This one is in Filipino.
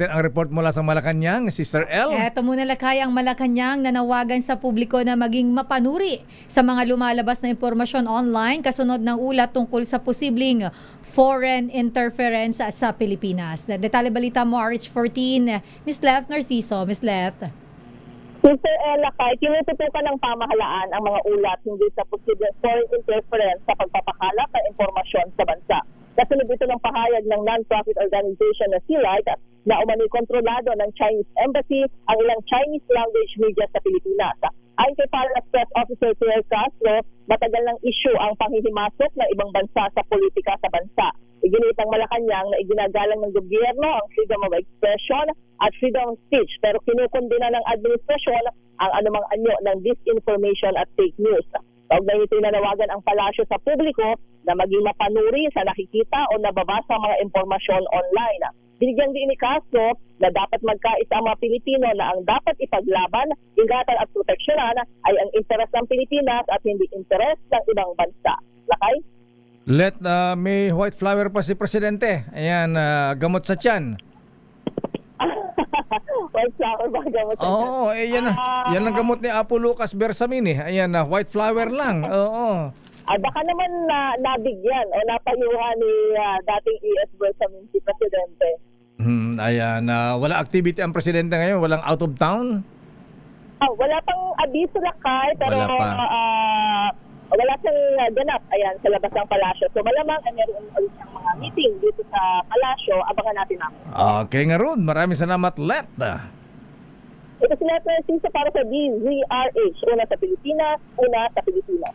natin ang report mula sa Malacanang, Sister L. Eto muna lakay ang Malacanang nanawagan sa publiko na maging mapanuri sa mga lumalabas na impormasyon online kasunod ng ulat tungkol sa posibleng foreign interference sa Pilipinas. Detalye balita mo, RH14, Ms. Leth Narciso. Ms. Leth. Sister Ella, kahit tinututukan ng pamahalaan ang mga ulat hindi sa posibleng foreign interference sa pagpapakalat ng impormasyon sa bansa. Kasunod ito ng pahayag ng non-profit organization na CILITE na umano'y kontrolado ng Chinese Embassy ang ilang Chinese language media sa Pilipinas. Ayon kay Palace Press Officer Pierre Castro, matagal ng issue ang panghihimasok ng ibang bansa sa politika sa bansa. Iginit ang Malacanang na iginagalang ng gobyerno ang freedom of expression at freedom of speech pero kinukundina ng administrasyon ang anumang anyo ng disinformation at fake news. Kaugnay nito nanawagan ang palasyo sa publiko na maging mapanuri sa nakikita o nababasa mga impormasyon online. Binigyang din ni Castro na dapat magkaisa ang mga Pilipino na ang dapat ipaglaban, ingatan at proteksyonan ay ang interes ng Pilipinas at hindi interes ng ibang bansa. Lakay? May white flower pa si Presidente. Ayan, gamot sa tiyan. White flower ba gamot? Oo, yan ang gamot ni Apo Lucas Bersamin eh. Ayan, white flower lang. Oo. Baka naman nabigyan o napayuhan ni dating ES Bersamin si Presidente. Ayan, wala activity ang Presidente ngayon? Walang out of town? Wala pang abiso lakay pero Wala pa. Wala siyang ganap ayan, sa labas ng palasyo. So malamang meron ulit siyang mga meeting dito sa palasyo. Abangan natin namin. Okay nga Ron, maraming salamat, Let. Ito si Letter Narciso para sa DZRH. Una sa Pilipinas, una sa Pilipinas.